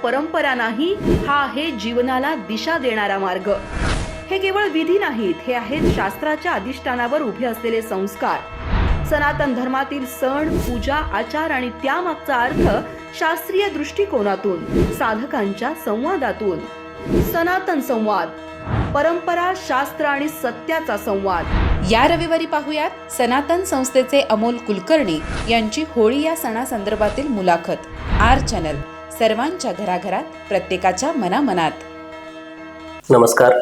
परंपरा नाही, हा आहे जीवनाला दिशा देणारा मार्ग. हे केवळ विधी नाहीत, हे आहेत शास्त्राच्या अधिष्ठानावर उभे असलेले संस्कार. सनातन धर्मातील सण, पूजा, आचार आणि त्यामागचा अर्थ शास्त्रीय दृष्टिकोनातून, साधकांच्या संवादातून. सनातन संवाद, परंपरा, शास्त्र आणि सत्याचा संवाद. या रविवारी पाहूयात सनातन संस्थेचे अमोल कुलकर्णी यांची होळी या सणासंदर्भातील मुलाखत. आर चॅनल, सर्वांच्या घराघरात, प्रत्येकाच्या मनामनात. नमस्कार.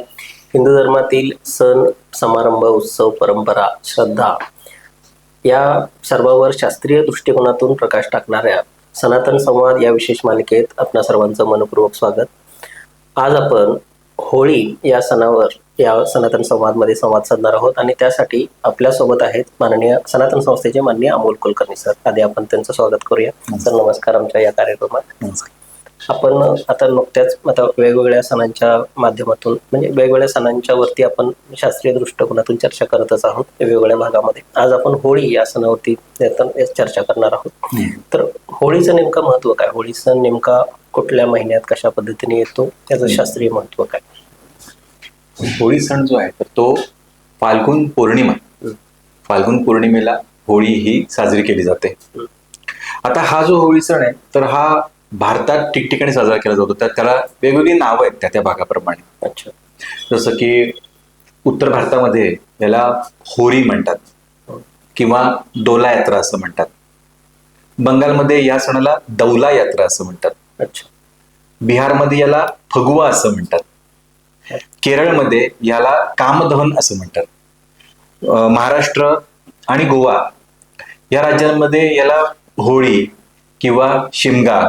हिंदू धर्मातील सण, समारंभ, उत्सव, परंपरा, श्रद्धा या सर्वांवर शास्त्रीय दृष्टिकोनातून प्रकाश टाकणाऱ्या सनातन संवाद या विशेष मालिकेत आपणा सर्वांचं मनपूर्वक स्वागत. आज आपण होळी या सणावर या सनातन संवादमध्ये संवाद साधणार आहोत आणि त्यासाठी आपल्यासोबत आहेत माननीय सनातन संस्थेचे माननीय अमोल कुलकर्णी सर. आधी आपण त्यांचं स्वागत करूया. सर नमस्कार आमच्या या कार्यक्रमात. आपण आता नुकत्याच वेगवेगळ्या सणांच्या माध्यमातून म्हणजे वेगवेगळ्या सणांच्या वरती आपण शास्त्रीय दृष्टिकोनातून चर्चा करतच आहोत वेगवेगळ्या भागामध्ये. आज आपण होळी या सणावरती चर्चा करणार आहोत. तर होळीचं नेमकं महत्व काय? होळी सण नेमका कुठल्या महिन्यात कशा पद्धतीने येतो, त्याचं शास्त्रीय महत्व काय? होळी सण जो आहे तर तो फाल्गुन पौर्णिमेला होळी ही साजरी केली जाते. आता हा जो होळी सण आहे तर हा भारतात ठिकठिकाणी साजरा केला जातो. तर त्याला वेगवेगळी नावं आहेत त्या भागाप्रमाणे. अच्छा. जसं की उत्तर भारतामध्ये याला होळी म्हणतात किंवा डोला यात्रा असं म्हणतात. बंगालमध्ये या सणाला दौला यात्रा असं म्हणतात. अच्छा. बिहारमध्ये याला फगुआ असं म्हणतात. केरळमध्ये याला कामदहन असं म्हणतात. महाराष्ट्र आणि गोवा या राज्यांमध्ये याला होळी किंवा शिमगा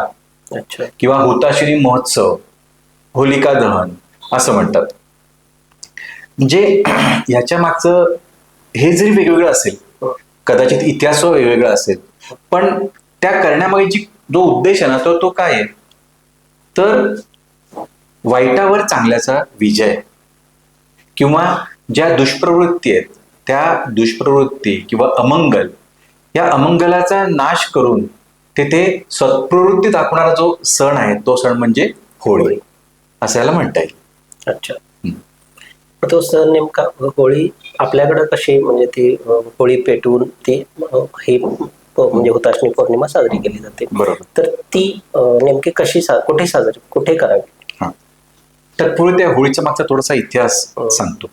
किंवा हुताशनी महोत्सव, होलिका दहन असं म्हणतात. म्हणजे याच्या मागचं हे जरी वेगवेगळं असेल, कदाचित इतिहास वेगवेगळा असेल, पण त्या करण्यामागे जो उद्देश आहे ना तो काय आहे, तर वाईटावर चांगल्याचा विजय किंवा ज्या दुष्प्रवृत्ती आहेत त्या दुष्प्रवृत्ती किंवा अमंगल, या अमंगलाचा नाश करून तिथे सत्प्रवृत्ती दाखवणारा जो सण आहे तो सण म्हणजे होळी असं याला म्हणता येईल. अच्छा. तो सण नेमका होळी आपल्याकडे कशी म्हणजे ती होळी पेटवून ती ही म्हणजे हुताशनी पौर्णिमा साजरी केली जाते. बरोबर. तर ती नेमकी कशी कुठे करावी? तत्पूर्वी त्या होळीच्या मागचा थोडासा इतिहास सांगतो.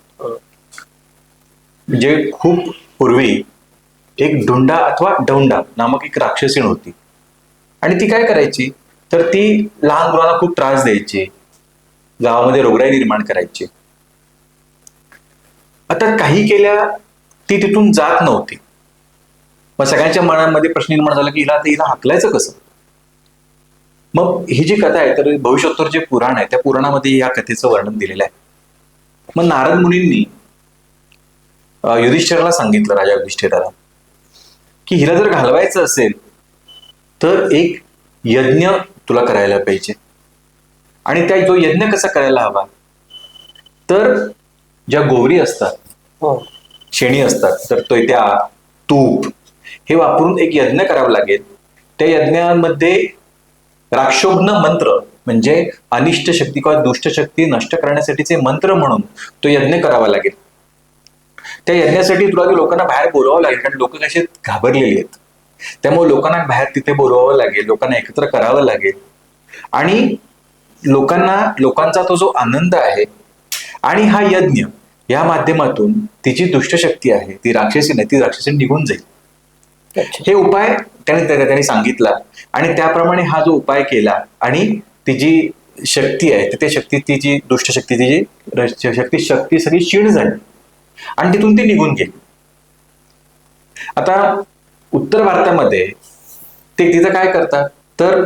म्हणजे खूप पूर्वी एक ढुंडा अथवा डौंडा नामक एक राक्षसीण होती आणि ती काय करायची तर ती लहान मुलांना खूप त्रास द्यायची, गावामध्ये रोगराई निर्माण करायची. आता काही केल्या ती तिथून जात नव्हती. मग सगळ्यांच्या मनामध्ये प्रश्न निर्माण झाला की हिला हाकलायचं कसं. मग ही जी कथा आहे तर भविष्योत्तर जे पुराण आहे त्या पुराणामध्ये या कथेचं वर्णन दिलेलं आहे. मग नारद मुनींनी युधिष्ठिराला सांगितलं, राजा युधिष्ठिराला, की हिला जर घालवायचं असेल तर एक यज्ञ तुला करायला पाहिजे. आणि त्या जो यज्ञ कसा करायला हवा तर ज्या गोवरी असतात, शेणी असतात, तर तो त्या तूप हे वापरून एक यज्ञ करावा लागेल. त्या यज्ञामध्ये राक्षोघ्न मंत्र म्हणजे अनिष्ट शक्ती किंवा दुष्ट शक्ती नष्ट करण्यासाठीचे मंत्र म्हणून तो यज्ञ करावा लागेल. त्या यज्ञासाठी तुला लोकांना बाहेर बोलवावं लागेल, कारण लोक कसे घाबरलेली आहेत. त्यामुळे लोकांना बाहेर तिथे बोलवावं लागेल, लोकांना एकत्र करावं लागेल आणि लोकांचा तो जो आनंद आहे आणि हा यज्ञ या माध्यमातून ती जी दुष्ट शक्ती आहे, ती राक्षसी नाही, ती राक्षसी निघून जाईल. हे उपाय त्यांनी सांगितला आणि त्याप्रमाणे हा जो उपाय केला आणि ती जी शक्ती आहे ती शक्ती, ती जी दुष्ट शक्ती, ती जी शक्ती सगळी क्षीण झाली आणि तिथून ती निघून गेली. आता उत्तर भारतामध्ये ते तिथं काय करतात तर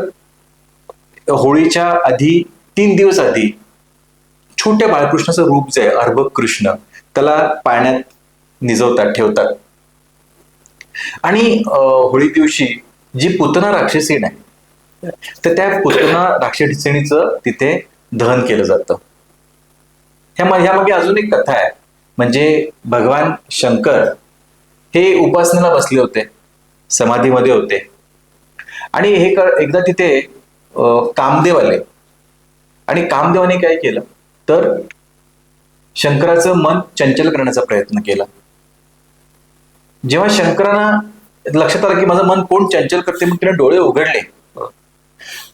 होळीच्या आधी 3 दिवस आधी छोट्या बाळकृष्णाचं रूप जे आहे अर्भक कृष्ण त्याला पाण्यात निजवतात, ठेवतात. आणि होळी दिवशी जी पुतना राक्षसीण आहे तर त्या पुतना राक्षसीणीचं तिथे दहन केलं जातं. ह्यामागे अजून एक कथा आहे. म्हणजे भगवान शंकर हे उपासनेला बसले होते, समाधीमध्ये होते आणि एकदा तिथे कामदेव आले आणि कामदेवाने काय केलं तर शंकराचं मन चंचल करण्याचा प्रयत्न केला. जेव्हा शंकरांना लक्षात आलं की माझं मन कोण चंचल करते, मग तिने डोळे उघडले,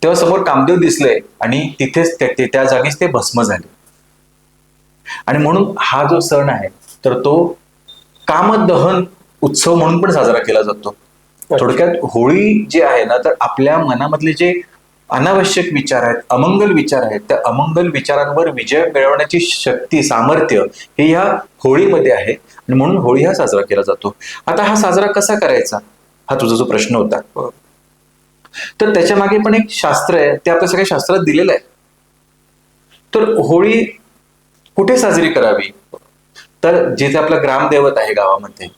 तेव्हा समोर कामदेव दिसले आणि तिथेच त्या जागीच ते भस्म झाले. आणि म्हणून हा जो सण आहे तर तो कामदहन उत्सव म्हणून पण साजरा केला जातो. थोडक्यात होळी जी आहे ना, तर आपल्या मनामधले जे अनावश्यक विचार आहेत, अमंगल विचार आहेत, त्या अमंगल विचारांवर विजय मिळवण्याची शक्ती, सामर्थ्य हे ह्या होळीमध्ये आहे. आणि म्हणून होळी हा साजरा केला जातो. आता हा साजरा कसा करायचा, हा तुझा जो प्रश्न होता, तर त्याच्या मागे पण एक शास्त्र आहे, ते आपल्या सगळ्या शास्त्रात दिलेलं आहे. तर होळी कुठे साजरी करावी, तर जिथे आपलं ग्रामदैवत आहे गावामध्ये,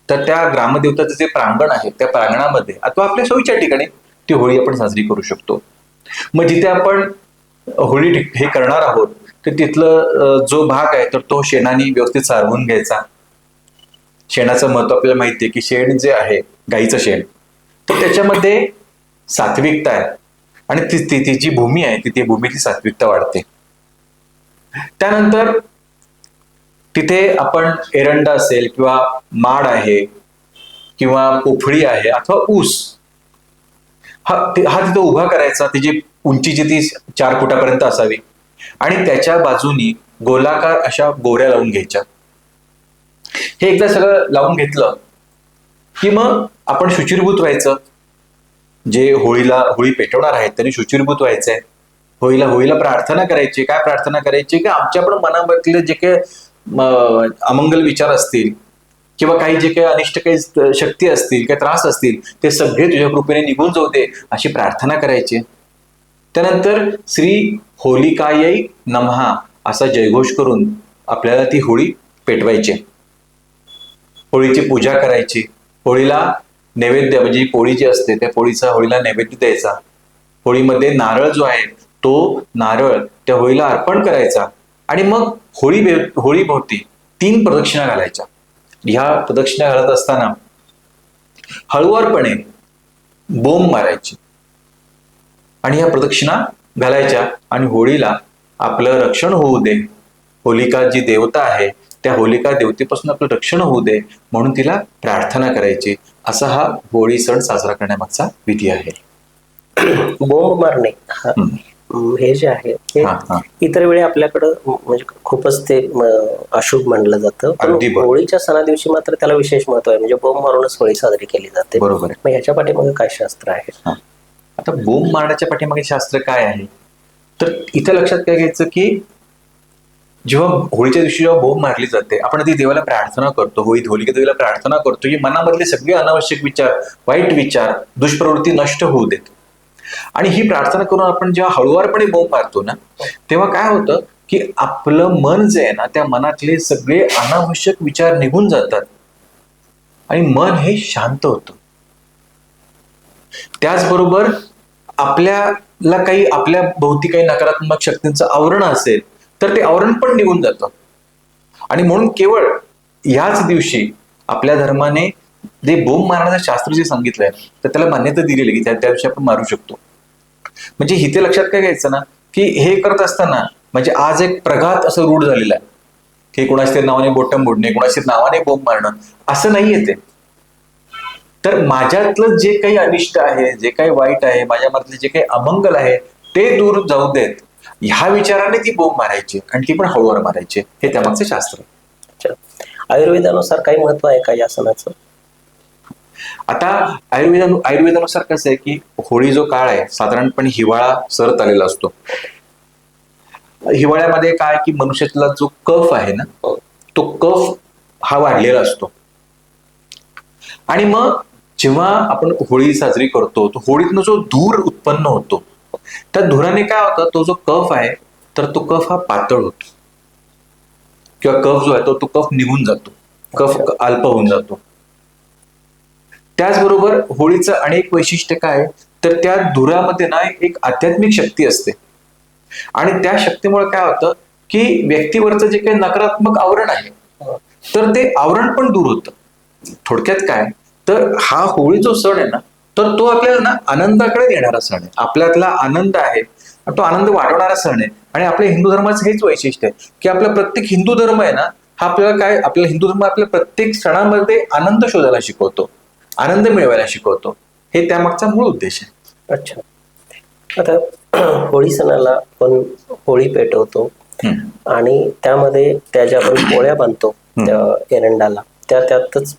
तर त्या ग्रामदेवताचं जे प्रांगण आहे त्या प्रांगणामध्ये अथवा आपल्या सोयीच्या ठिकाणी ती होळी आपण साजरी करू शकतो. मग जिथे आपण होळी हे करणार आहोत तर तिथलं जो भाग आहे तर तो शेणाने व्यवस्थित सारवून घ्यायचा. शेणाचं महत्व आपल्याला माहिती आहे की शेण जे आहे, गाईचं शेण, तर त्याच्यामध्ये सात्विकता आहे आणि ती जी भूमी आहे ती भूमीची सात्विकता वाढते. त्यानंतर तिथे आपण एरंडा असेल किंवा माड आहे किंवा पोफळी आहे अथवा ऊस हा तिथं उभा करायचा. त्याची उंची जी ती 4 फुटापर्यंत असावी आणि त्याच्या बाजूनी गोलाकार अशा गोऱ्या लावून घ्यायच्या. हे एकदा सगळं लावून घेतलं की मग आपण शुचिर्भूत व्हायचं. जे होळी पेटवणार आहेत त्यांनी शुचिर्भूत व्हायचंय. होळीला प्रार्थना करायची. काय प्रार्थना करायची की आमच्या पण मनामधले जे काही अमंगल विचार असतील किंवा काही जे काही अनिष्ट काही शक्ती असतील, काही त्रास असतील, ते सगळे तुझ्या कृपेने निघून जाऊ दे अशी प्रार्थना करायची. त्यानंतर श्री होलिकायै नमः असा जयघोष करून आपल्याला ती होळी पेटवायची. होळीची पूजा करायची. होळीला नैवेद्य म्हणजे पोळी जी असते त्या पोळीचा होळीला नैवेद्य द्यायचा. होळीमध्ये नारळ जो आहे तो नारळ त्या होळीला अर्पण करायचा आणि मग होळीभोवती 3 प्रदक्षिणा घालायच्या. ह्या प्रदक्षिणा घालत असताना हळुवारपणे बोंब मारायची आणि ह्या प्रदक्षिणा घालायच्या आणि होळीला आपलं रक्षण होऊ दे, होलिका जी देवता आहे त्या होलिका देवतेपासून आपलं रक्षण होऊ दे म्हणून तिला प्रार्थना करायची. असा हा होळी सण साजरा करण्यामागचा विधी आहे. बोंब मारणे हे जे आहे हे इतर वेळी आपल्याकडं म्हणजे खूपच ते अशुभ मानलं जातं, पण होळीच्या सणा दिवशी मात्र त्याला विशेष महत्व आहे. म्हणजे बोंब मारूनच होळी साजरी केली जाते. बरोबर. मग ह्याच्या पाठीमागे काय शास्त्र आहे? आता बोंब मारण्याच्या पाठीमागे शास्त्र काय आहे तर इथं लक्षात काय घ्यायचं की जेव्हा होळीच्या दिवशी जेव्हा बोंब मारली जाते आपण आधी देवाला प्रार्थना करतो, होलिका देवीला प्रार्थना करतो की मनामधले सगळे अनावश्यक विचार, वाईट विचार, दुष्प्रवृत्ती नष्ट होऊ देत. आणि ही प्रार्थना करून आपण जेव्हा हळुवारपणे बोंब मारतो ना तेव्हा काय होतं की आपलं मन जे आहे ना त्या मनातले सगळे अनावश्यक विचार निघून जातात आणि मन हे शांत होतं. त्याचबरोबर आपल्याला काही आपल्या भोवती काही नकारात्मक शक्तींचं आवरण असेल तर ते आवरण पण निघून जातं. आणि म्हणून केवळ ह्याच दिवशी आपल्या धर्माने जे बोंब मारण्याचं शास्त्र जे सांगितलंय तर त्याला मान्यता दिलेली की त्या दिवशी आपण मारू शकतो. म्हणजे इथे लक्षात काय घ्यायचं ना की हे करत असताना म्हणजे आज एक प्रघात असं रूढ झालेलं आहे की कोणाच्या नावाने बोटं मोडणे, कोणाच्या नावाने बोंब मारणं असं नाही येते. तर माझ्यातलं जे काही अनिष्ट आहे, जे काही वाईट आहे, माझ्यामधले जे काही अमंगल आहे ते दूर जाऊ देत ह्या विचाराने ती बोंब मारायची आणि ती पण हळूवार मारायची. हे त्यामागचं शास्त्र. आयुर्वेदानुसार काही महत्व आहे का या सणाचं? आता आयुर्वेदानुसार कसं आहे की होळी जो काळ आहे साधारणपणे हिवाळा सरत आलेला असतो. हिवाळ्यामध्ये काय की मनुष्यातला जो कफ आहे ना तो कफ हा वाढलेला असतो. आणि मग जेव्हा आपण होळी साजरी करतो तो होळीतनं जो धूर उत्पन्न होतो त्या धुराने काय होतं, तो जो कफ आहे तर तो कफ हा पातळ होतो किंवा कफ जो आहे तो कफ निघून जातो, कफ अल्प होऊन जातो. त्याचबरोबर होळीचं अनेक वैशिष्ट्य काय तर त्या धुरामध्ये ना एक आध्यात्मिक शक्ती असते आणि त्या शक्तीमुळे काय होतं की व्यक्तीवरचं जे काही नकारात्मक आवरण आहे तर ते आवरण पण दूर होतं. थोडक्यात काय तर हा होळी जो सण आहे ना तर तो आपल्याला ना आनंदाकडे नेणारा सण आहे. आपल्यातला आनंद आहे आणि तो आनंद वाढवणारा सण आहे. आणि आपल्या हिंदू धर्माचं हेच वैशिष्ट्य आहे की आपला प्रत्येक हिंदू धर्म आहे ना, हा आपल्याला काय, आपला हिंदू धर्म आपल्या प्रत्येक सणामध्ये आनंद शोधायला शिकवतो, आनंद मिळवायला शिकवतो. हे त्यामागचा मूळ उद्देश आहे. अच्छा. आता होळी सणाला आपण होळी पेटवतो आणि त्यामध्ये त्या ज्या आपण पोळ्या बांधतो त्या एरंडाला, त्या त्यातच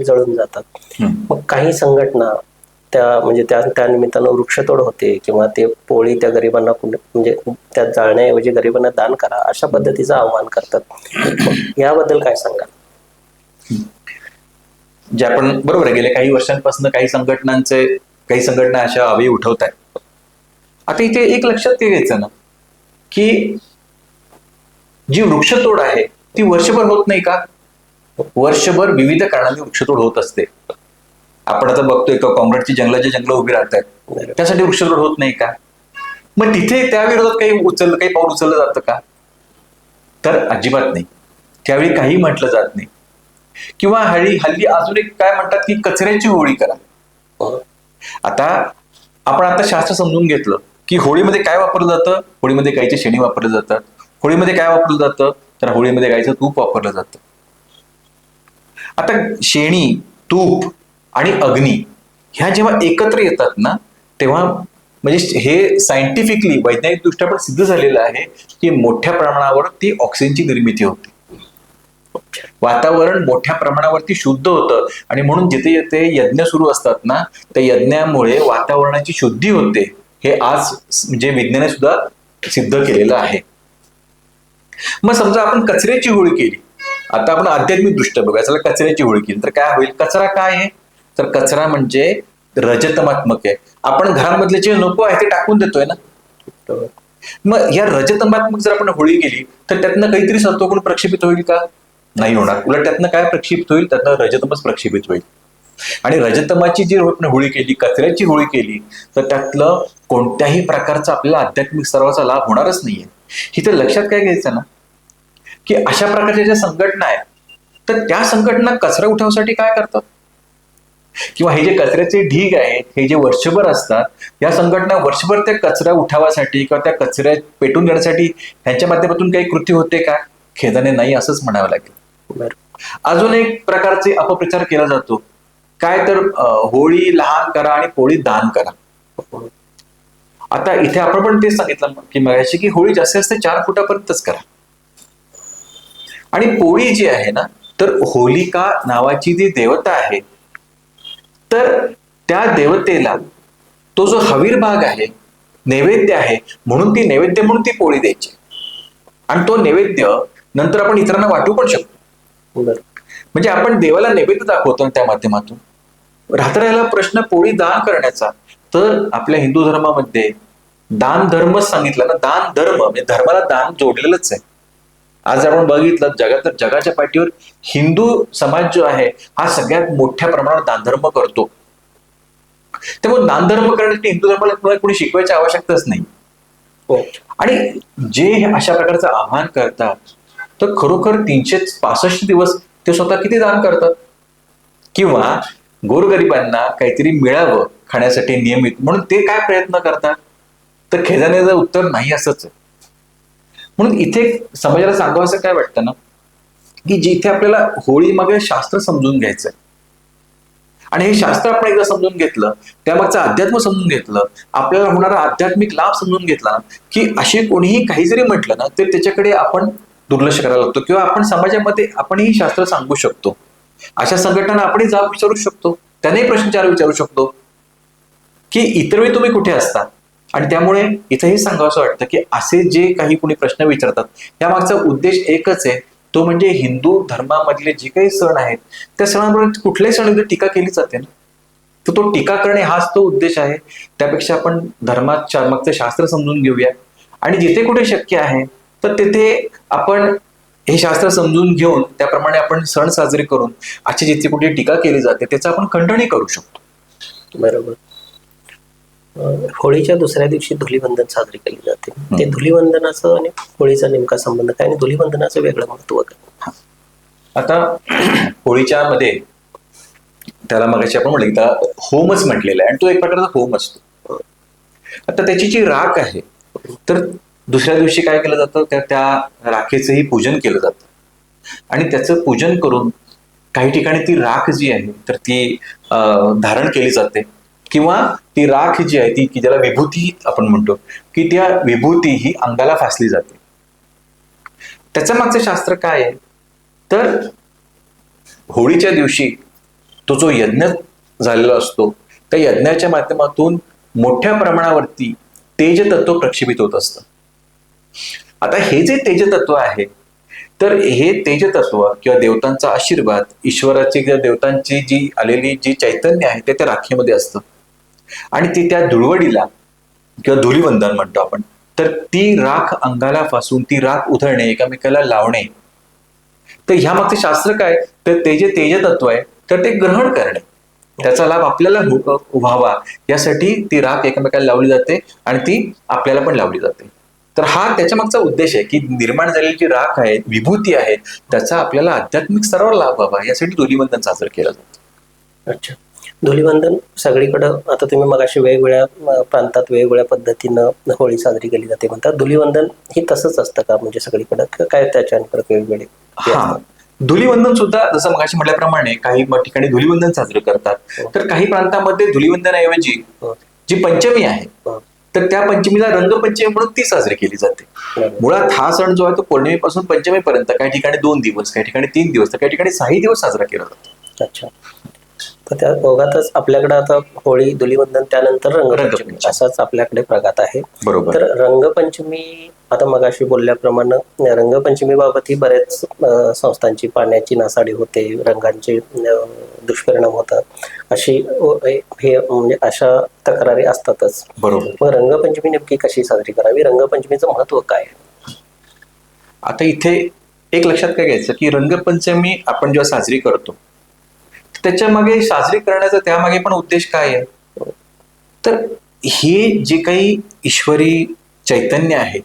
जळून जातात. मग काही संघटना म्हणजे त्या निमित्तानं वृक्षतोड होते किंवा ते पोळी त्या गरिबांना म्हणजे त्या जाळण्याऐवजी गरिबांना दान करा अशा पद्धतीचं आवाहन करतात. याबद्दल काय सांगाल? जे आपण बरोबर आहे, गेल्या काही वर्षांपासून काही संघटना अशा अवयव उठवत आहेत. आता इथे एक लक्षात घ्यायचं ना की जी वृक्षतोड आहे ती वर्षभर होत नाही का? वर्षभर विविध कारणांनी वृक्षतोड होत असते. आपण आता बघतोय का काँक्रीटची जंगल उभी राहत आहेत, त्यासाठी वृक्षतोड होत नाही का? मग तिथे त्या विरोधात काही पाऊल उचललं जातं का? तर अजिबात नाही. त्यावेळी काही म्हटलं जात नाही. किंवा हल्ली अजून एक काय म्हणतात की कचऱ्याची होळी करा. आता आपण शास्त्र समजून घेतलं की होळीमध्ये काय वापरलं जातं. होळीमध्ये गाईची शेणी वापरलं जातात. होळीमध्ये काय वापरलं जातं, तर होळीमध्ये गाईचं तूप वापरलं जातं. आता शेणी, तूप आणि अग्नी ह्या जेव्हा एकत्र येतात ना, तेव्हा म्हणजे हे सायंटिफिकली वैज्ञानिक दृष्ट्या पण सिद्ध झालेलं आहे की मोठ्या प्रमाणावर ती ऑक्सिजनची निर्मिती होते. वातावरण मोठ्या प्रमाणावरती शुद्ध होतं आणि म्हणून जिथे जिथे यज्ञ सुरू असतात ना, त्या यज्ञामुळे वातावरणाची शुद्धी होते. हे आज म्हणजे विज्ञाने सुद्धा सिद्ध केलेलं आहे. मग समजा आपण कचऱ्याची होळी केली, आता आपण आध्यात्मिक दृष्ट्या बघायचं, कचऱ्याची होळी केली तर काय होईल? कचरा काय आहे, तर कचरा म्हणजे रजतमात्मक आहे. आपण घरामधले जे नको आहे ते टाकून देतोय ना. मग या रजतमात्मक जर आपण होळी केली तर त्यातनं काहीतरी सत्वगुण प्रक्षेपित होईल का? नाही होणार. उलट त्यातनं काय प्रक्षेपित होईल? त्यातनं रजतमच प्रक्षेपित होईल. आणि रजतमाची जी आपण होळी केली, कचऱ्याची होळी केली, तर त्यातलं कोणत्याही प्रकारचा आपल्याला आध्यात्मिक स्तराचा लाभ होणारच नाहीये. इथे लक्षात काय घ्यायचं ना की अशा प्रकारच्या ज्या संघटना आहेत, तर त्या संघटना कचरा उठावासाठी काय करतात, किंवा हे जे कचऱ्याचे ढीग आहेत हे जे वर्षभर असतात, या संघटना वर्षभर त्या कचरा उठावासाठी किंवा त्या कचऱ्या पेटून देण्यासाठी ह्यांच्या माध्यमातून काही कृती होते का? खेदाने नाही असंच म्हणावं लागेल. अजून एक प्रकारचे अपप्रचार केला जातो, काय तर होळी लहान करा आणि पोळी दान करा. आता इथे आपण पण तेच सांगितलं की मगाशी की होळी जास्तीत जास्त 4 फुटापर्यंतच करा. आणि पोळी जी आहे ना, तर होलिका नावाची जी देवता आहे, तर त्या देवतेला तो जो हवीर भाग आहे, नैवेद्य आहे, म्हणून ती नैवेद्य म्हणून ती पोळी द्यायची. आणि तो नैवेद्य नंतर आपण इतरांना वाटू पण शकतो. म्हणजे आपण देवाला नैवेद्य दाखवतो त्या माध्यमातून. राहता राहिला प्रश्न पोळी दान करण्याचा, तर आपल्या हिंदू धर्मामध्ये दान धर्मच सांगितलं ना. दान धर्म म्हणजे धर्माला दान जोडलेलंच आहे. आज आपण बघितलं जगाच्या पाठीवर हिंदू समाज जो आहे हा सगळ्यात मोठ्या प्रमाणावर दानधर्म करतो. त्यामुळे दानधर्म करण्यासाठी हिंदू धर्माला कोणी शिकवायची आवश्यकताच नाही. आणि जे अशा प्रकारचं आव्हान करतात, तर खरोखर 365 दिवस ते स्वतः किती दान करतात, किंवा गोरगरिबांना काहीतरी मिळावं खाण्यासाठी नियमित म्हणून ते काय प्रयत्न करतात, तर खेदानेचं उत्तर नाही असंच आहे. म्हणून इथे समाजाला सांगावं असं काय वाटतं ना की जिथे आपल्याला होळी मागे शास्त्र समजून घ्यायचंय, आणि हे शास्त्र आपण एकदा समजून घेतलं, त्यामागचं अध्यात्म समजून घेतलं, आपल्याला होणारा आध्यात्मिक लाभ समजून घेतला, की असे कोणीही काही जरी म्हटलं ना तर त्याच्याकडे आपण दुर्लक्ष करायला लागतो, किंवा आपण समाजामध्ये आपणही शास्त्र सांगू शकतो. अशा संघटनांना आपणही जाब विचारू शकतो, त्यांनाही प्रश्नचार विचारू शकतो की इतर वेळी तुम्ही कुठे असता. आणि त्यामुळे इथंही सांगावं असं वाटतं की असे जे काही कोणी प्रश्न विचारतात त्यामागचा उद्देश एकच आहे, तो म्हणजे हिंदू धर्मामधले जे काही सण आहेत त्या सणांवर कुठल्याही सणावर टीका केली जाते ना, तर तो टीका करणे हाच तो उद्देश आहे. त्यापेक्षा आपण धर्मात मागचं शास्त्र समजून घेऊया, आणि जिथे कुठे शक्य आहे तर तिथे आपण हे शास्त्र समजून घेऊन त्याप्रमाणे आपण सण साजरे करून अशी जिथे कुठे टीका केली जाते त्याचा आपण खंडणी करू शकतो. बरोबर. होळीच्या दुसऱ्या दिवशी धुलीवंदन साजरी केली जाते. ते धुलीवंदनाचं आणि होळीचा नेमका संबंध काय, आणि धुलीवंदनाचं वेगळं महत्व काय? आता होळीच्या मध्ये त्याला मगाशी आपण म्हणलं होमच म्हटलेला आहे, आणि तो एक प्रकारचा होम असतो. आता त्याची जी राख आहे तर दुसऱ्या दिवशी काय केलं जातं, त्या राखेचंही पूजन केलं जातं आणि त्याचं पूजन करून काही ठिकाणी ती राख जी आहे तर ती धारण केली जाते किंवा ती राख जी आहे ती की ज्याला विभूती आपण म्हणतो की त्या विभूती ही अंगाला फासली जाते. त्याच्या मागचं शास्त्र काय आहे तर होळीच्या दिवशी तो जो यज्ञ झालेला असतो त्या यज्ञाच्या माध्यमातून मोठ्या प्रमाणावरती तेज तत्व प्रक्षेपित होत असतं. आता हे जे तेज तत्व आहे तर हे तेज तत्व किंवा देवतांचा आशीर्वाद, ईश्वराची किंवा देवतांची जी आलेली जी चैतन्य आहे ते त्या राखेमध्ये असतं आणि ते त्या धुळवडीला किंवा धुलीवंदन म्हणतो आपण, तर ती राख अंगाला फासून ती राख उधळणे, एकामेकाला लावणे. तर ह्या मागचे शास्त्र काय तर ते जे तेज तत्व आहे तर ते ग्रहण करणे, त्याचा लाभ आपल्याला व्हावा यासाठी ती राख एकमेकाला लावली जाते आणि ती आपल्याला पण लावली जाते. तर हा त्याच्या मागचा उद्देश आहे की निर्माण झालेली जी राख आहे, विभूती आहे, त्याचा आपल्याला आध्यात्मिक स्तरावर लाभ व्हावा यासाठी धुलीवंदन साजरं केलं जातं. अच्छा, धुलीवंदन सगळीकडं आता तुम्ही मगाशी वेगवेगळ्या प्रांतात वेगवेगळ्या पद्धतीनं होळी साजरी केली जाते म्हणतात. धुलीवंदन ही तसंच असतं का म्हणजे सगळीकडं काय त्याच्या परत वेगवेगळे? हा, धुलीवंदन सुद्धा जसं मगाशी म्हटल्याप्रमाणे काही ठिकाणी धुलीवंदन साजरं करतात तर काही प्रांतामध्ये धुलीवंदनाऐवजी जी पंचमी आहे तर त्या पंचमीला रंगपंचमी म्हणून ती साजरी केली जाते. मुळात हा सण जो आहे तो पौर्णिमेपासून पंचमीपर्यंत काही ठिकाणी 2 दिवस, काही ठिकाणी 3 दिवस, तर काही ठिकाणी 6 दिवस साजरा केला जातो. अच्छा, तर त्या ओघातच आपल्याकडे आता होळी, धुलीवंदन, त्यानंतर रंगपंचमी असाच आपल्याकडे प्रघात आहे. बरोबर. तर रंगपंचमी आता मगाशी बोलल्याप्रमाणे रंगपंचमी बाबत ही बरेच संस्थांची पाण्याची नासाडी होते, रंगांचे दुष्परिणाम होतात, अशी हे म्हणजे अशा तक्रारी असतातच. बरोबर. मग रंगपंचमी नेमकी कशी साजरी करावी, रंगपंचमीचं महत्व काय आहे? आता इथे एक लक्षात काय घ्यायचं की रंगपंचमी आपण जेव्हा साजरी करतो त्याच्या मागे साजरी करण्याचा त्यामागे पण उद्देश काय आहे तर हे जे काही ईश्वरी चैतन्य आहे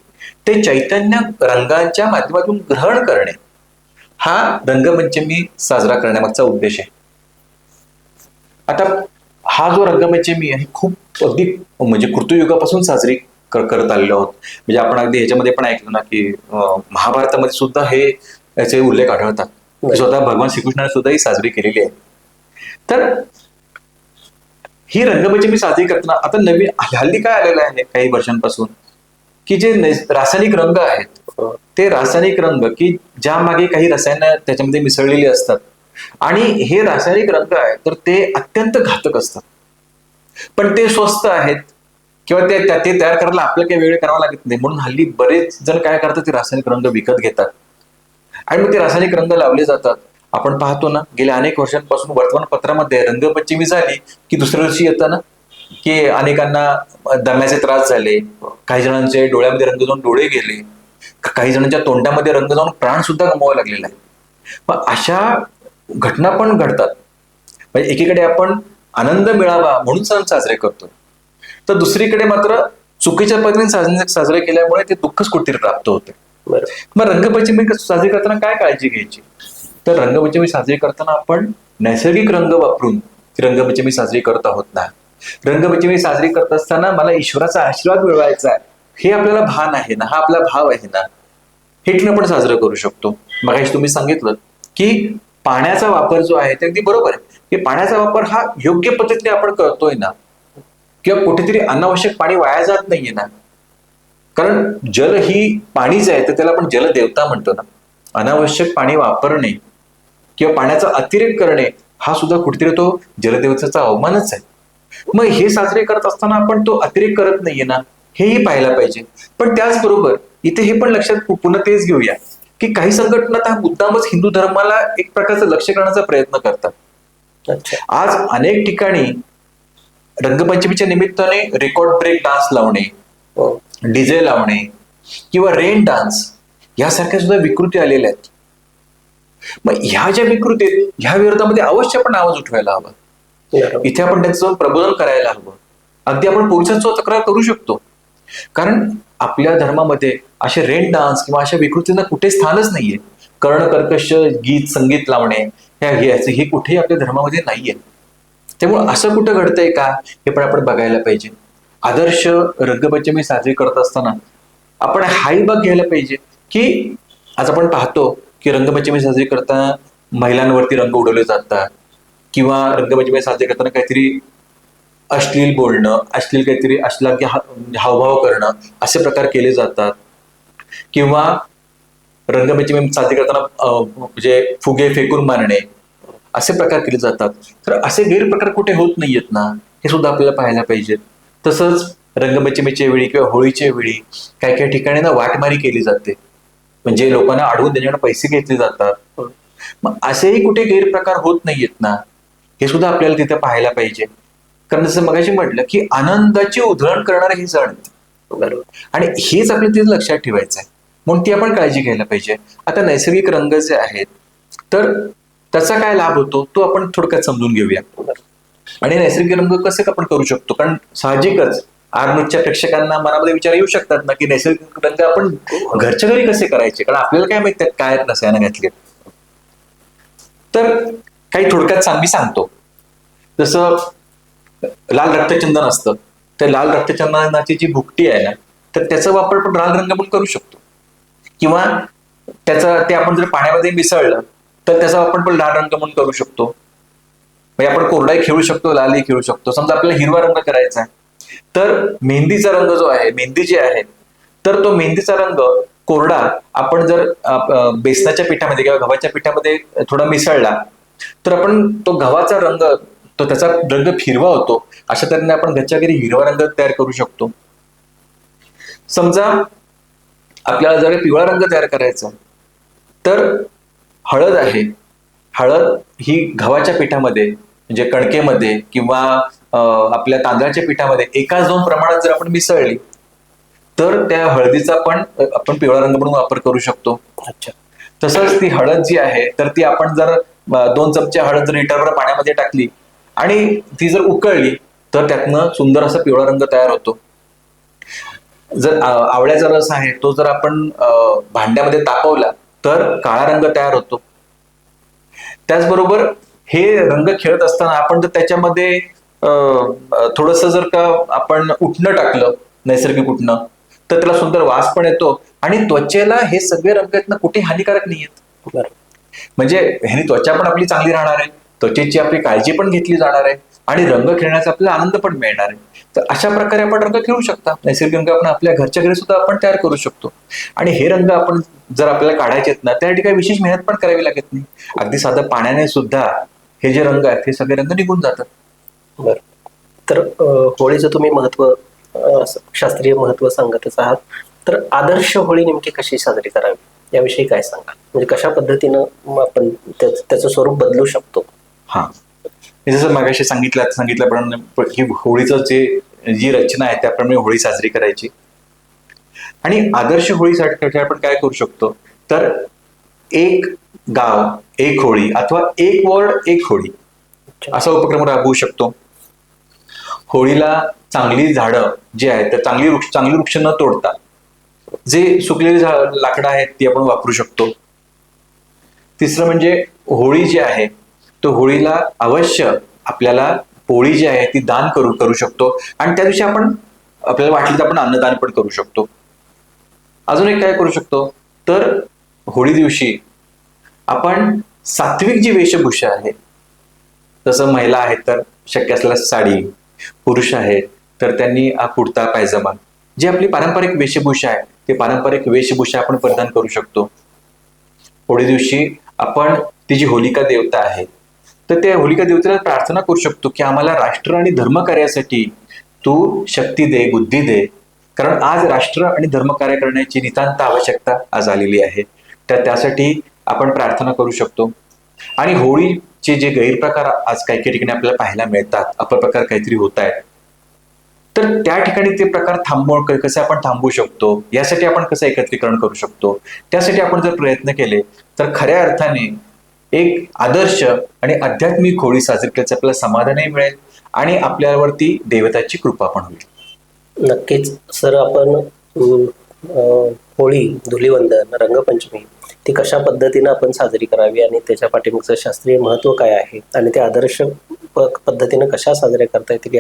ते चैतन्य रंगांच्या माध्यमातून ग्रहण करणे हा रंगपंचमी साजरा करण्यामागचा उद्देश आहे. आता हा जो रंगपंचमी आहे खूप अगदी म्हणजे कृतयुगापासून साजरी करत आलेलो आहोत. म्हणजे आपण अगदी ह्याच्यामध्ये पण ऐकलं ना की महाभारतामध्ये सुद्धा हे याचे उल्लेख आढळतात. स्वतः भगवान श्रीकृष्णाने सुद्धा ही साजरी केलेली आहे. तर ही रंगपंचमी साजरी करताना आता नवीन हल्ली काय आलेलं आहे काही वर्षांपासून की जे रासायनिक रंग आहेत ते रासायनिक रंग की ज्या मागे काही रसायनं त्याच्यामध्ये मिसळलेली असतात आणि हे रासायनिक रंग आहेत तर ते अत्यंत घातक असतात, पण ते स्वस्त आहेत किंवा ते तयार करायला आपल्याला काही वेळ करावा लागत नाही म्हणून हल्ली बरेच जण काय करतात ते रासायनिक रंग विकत घेतात आणि मग ते रासायनिक रंग लावले जातात. आपण पाहतो ना गेल्या अनेक वर्षांपासून वर्तमानपत्रामध्ये रंगपंचमी झाली की दुसऱ्या दिवशी येतं ना की अनेकांना दम्याचे त्रास झाले, काही जणांचे डोळ्यामध्ये रंग जाऊन डोळे गेले, काही जणांच्या तोंडामध्ये रंग जाऊन प्राण सुद्धा गमवावा लागलेला आहे. मग अशा घटना पण घडतात. म्हणजे एकीकडे आपण आनंद मिळावा म्हणून सण साजरे करतो तर दुसरीकडे मात्र चुकीच्या पद्धतीने साजरे केल्यामुळे ते दुःखच कुठेतरी प्राप्त होते. मग रंगपंचमी साजरी करताना काय काळजी घ्यायची तर रंगपंचमी साजरी करताना आपण नैसर्गिक रंग वापरून ती रंगपंचमी साजरी करत आहोत ना. रंगपंचमी साजरी करत असताना मला ईश्वराचा आशीर्वाद मिळवायचा आहे हे आपल्याला भान आहे ना, हा आपला भाव आहे ना, हे आपण साजरं करू शकतो. मगाशी तुम्ही सांगितलं की पाण्याचा वापर जो आहे ते अगदी बरोबर आहे की पाण्याचा वापर हा योग्य पद्धतीने आपण करतोय ना किंवा कुठेतरी अनावश्यक पाणी वाया जात नाहीये ना. कारण जल ही पाणीच आहे तर त्याला आपण जलदेवता म्हणतो ना. अनावश्यक पाणी वापरणे किंवा पाण्याचा अतिरेक करणे हा सुद्धा कुठेतरी तो जलदेवतेचा अवमानच आहे. मग हे साजरे करत असताना आपण तो अतिरेक करत नाहीये ना हेही पाहायला पाहिजे. पण त्याचबरोबर इथे हे पण लक्षात पुन्हा तेच घेऊया की काही संघटना हा मुद्दामच हिंदू धर्माला एक प्रकारचं लक्ष करण्याचा प्रयत्न करतात. आज अनेक ठिकाणी रंगपंचमीच्या निमित्ताने रेकॉर्ड ब्रेक डान्स लावणे, डीजे लावणे किंवा रेन डान्स यासारख्या सुद्धा विकृती आलेल्या आहेत. मग ह्या ज्या विकृती आहेत ह्या विरोधामध्ये अवश्य पण आवाज उठवायला हवा. इथे आपण त्यांचं प्रबोधन करायला हवं. अगदी आपण पोलिसांचं तक्रार करू शकतो कारण आपल्या धर्मामध्ये असे रेन डान्स किंवा अशा विकृतींना कुठे स्थानच नाहीये. कर्णकर्कश गीत संगीत लावणे हे कुठेही आपल्या धर्मामध्ये नाहीये. त्यामुळे असं कुठं घडतंय का हे पण आपण बघायला पाहिजे. आदर्श रंगपंचमी साजरी करत असताना आपण हाही भाग घ्यायला पाहिजे की आज आपण पाहतो की रंगपंचमी साजरी करताना महिलांवरती रंग उडवले जातात किंवा रंगपंचमी साजरी करताना काहीतरी अश्लील बोलणं, अश्लील काहीतरी अश्लाघ्य हावभाव करणं असे प्रकार केले जातात किंवा रंगपंचमी साजरी करताना म्हणजे फुगे फेकून मारणे असे प्रकार केले जातात. तर असे गैरप्रकार कुठे होत नाहीयेत ना, हे सुद्धा आपल्याला पाहायला पाहिजे. तसंच रंगपंचमीच्या वेळी किंवा होळीच्या वेळी काही काही ठिकाणी ना वाटमारी केली जाते, म्हणजे लोकांना अडवून त्याच्याकडे पैसे घेतले जातात. मग असेही कुठे गैरप्रकार होत नाहीयेत ना, हे सुद्धा आपल्याला तिथे पाहायला पाहिजे. कारण जसं मगाशी म्हटलं की आनंदाची उधळण करणारे हे सण आहेत. बरोबर. आणि हेच आपल्याला तिथे लक्षात ठेवायचं आहे, म्हणून ती आपण काळजी घ्यायला पाहिजे. आता नैसर्गिक रंग जे आहेत तर त्याचा काय लाभ होतो तो आपण थोडक्यात समजून घेऊया. आणि नैसर्गिक रंग कसे आपण करू शकतो, कारण साहजिकच आरनूजच्या प्रेक्षकांना मनामध्ये विचार येऊ शकतात ना की नैसर्गिक रंग आपण घरच्या घरी कसे करायचे, कारण आपल्याला काय माहित त्यात काय रसायनं घातले. तर काही थोडक्यात मी सांगतो. जसं लाल रक्तचंदन असतं, त्या लाल रक्तचंदनाची जी भुकटी आहे ना, तर त्याचा वापर आपण लाल रंग म्हणून करू शकतो. किंवा ते आपण जर पाण्यामध्ये मिसळलं तर त्याचा वापर पण लाल रंग म्हणून करू शकतो. म्हणजे आपण कोरडाही खेळू शकतो, लालही खेळू शकतो. समजा आपल्याला हिरवा रंग करायचा आहे तर मेहंदीचा रंग जो आहे, मेहंदी जी आहे, तर तो मेहंदीचा रंग कोरडा आपण जर बेसनाच्या पिठामध्ये किंवा गव्हाच्या पिठामध्ये थोडा मिसळला तर आपण तो गव्हाचा रंग, तो त्याचा रंग हिरवा होतो. अशा तऱ्हेने आपण घरच्या घरी हिरवा रंग तयार करू शकतो. समजा आपल्याला जर पिवळा रंग तयार करायचा तर हळद आहे, हळद ही गव्हाच्या पिठामध्ये म्हणजे कणकेमध्ये किंवा आपल्या तांदळाच्या पिठामध्ये एकाच दोन प्रमाणात जर आपण मिसळली तर त्या हळदीचा पण आपण पिवळा रंग म्हणून वापर करू शकतो. अच्छा. तसंच ती हळद जी आहे तर ती आपण जर 2 चमचे हळद जर लिटरभर पाण्यामध्ये टाकली आणि ती जर उकळली तर त्यातनं सुंदर असा पिवळा रंग तयार होतो. जर आवळ्याचा रस आहे तो जर आपण भांड्यामध्ये तापवला तर काळा रंग तयार होतो. त्याचबरोबर हे रंग खेळत असताना आपण जर त्याच्यामध्ये थोडस जर का आपण उटणं टाकलं, नैसर्गिक उटणं, तर त्याला सुंदर वास पण येतो आणि त्वचेला हे सगळे रंग आहेत ना कुठे हानिकारक नाही आहेत. म्हणजे ह्यानी त्वचा पण आपली चांगली राहणार आहे, त्वचेची आपली काळजी पण घेतली जाणार आहे आणि रंग खेळण्याचा आपल्याला आनंद पण मिळणार आहे. तर अशा प्रकारे आपण रंग खेळू शकता. नैसर्गिक रंग आपण आपल्या घरच्या घरी सुद्धा आपण तयार करू शकतो. आणि हे रंग आपण जर आपल्याला काढायचे आहेत ना त्यासाठी काही विशेष मेहनत पण करावी लागत नाही. अगदी साधं पाण्याने सुद्धा हे जे रंग आहेत हे सगळे रंग निघून जातात. बरं. तर होळीचं तुम्ही महत्व, शास्त्रीय महत्व सांगतच आहात. तर आदर्श होळी नेमकी कशी साजरी करावी याविषयी काय सांगा, म्हणजे कशा पद्धतीनं आपण त्याचं स्वरूप बदलू शकतो. हा, जसं मागाशी सांगितल्याप्रमाणे ही होळीचं जी रचना आहे त्याप्रमाणे होळी साजरी करायची. आणि आदर्श होळीसाठी आपण काय करू शकतो तर एक गाव एक होळी अथवा एक वॉर्ड एक होळी असा उपक्रम राबवू शकतो. होळीला चांगली झाडं जी आहेत तर चांगली वृक्ष न तोडता जे सुकलेली लाकडं आहेत ती आपण वापरू शकतो. तिसरं म्हणजे होळी जी आहे तो होळीला अवश्य आपल्याला पोळी जी आहे ती दान करू शकतो आणि त्या दिवशी आपण आपल्याला वाटलं तर आपण अन्नदान पण करू शकतो. अजून एक काय करू शकतो तर होळी दिवशी आपण सात्विक जी वेशभूषा आहे, जसं महिला आहेत तर शक्य असल्यास साडी, पुरुष आहेत तर त्यांनी कुर्ता पायजमा, जी आपली पारंपरिक वेशभूषा आहे ते पारंपरिक वेशभूषा आपण परिधान करू शकतो. होळी दिवशी आपण ती जी होलिका देवता आहे तर त्या होलिका देवतेला प्रार्थना करू शकतो की आम्हाला राष्ट्र आणि धर्म कार्यासाठी तू शक्ती दे, बुद्धी दे, कारण आज राष्ट्र आणि धर्म कार्य करण्याची नितांत आवश्यकता आज आलेली आहे. तर त्यासाठी आपण प्रार्थना करू शकतो. आणि होळीचे जे गैरप्रकार आज काही काही ठिकाणी आपल्याला पाहायला मिळतात, अपप्रकार काहीतरी होत आहेत, तर त्या ठिकाणी ते प्रकार कसे आपण थांबवू शकतो, यासाठी आपण कसं एकत्रीकरण करू शकतो, त्यासाठी आपण जर प्रयत्न केले तर खऱ्या अर्थाने एक आदर्श आणि आध्यात्मिक होळी साजरी केल्याचं आपल्याला समाधानही मिळेल आणि आपल्यावरती देवताची कृपा पण होईल. नक्कीच सर, आपण होळी, धुलीवंदन, रंगपंचमी ती कशा पद्धतीनं आपण साजरी करावी आणि त्याच्या पाठीमागचं शास्त्रीय महत्त्व काय आहे आणि ते आदर्श पद्धतीनं कशा साजऱ्या करता येतील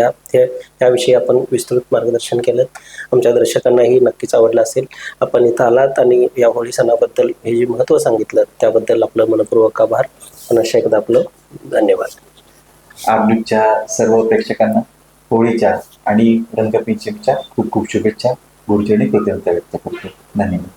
याविषयी आपण विस्तृत मार्गदर्शन केलं. आमच्या दर्शकांनाही नक्कीच आवडलं असेल. आपण इथं आलात आणि या होळी सणाबद्दल हे जे महत्त्व सांगितलं त्याबद्दल आपलं मनपूर्वक आभार. पुन्हा एकदा आपलं धन्यवाद. आमच्या सर्व प्रेक्षकांना होळीच्या आणि रंगपंचमीच्या खूप खूप शुभेच्छा. गुरुजनी कृतज्ञता व्यक्त करतो. धन्यवाद.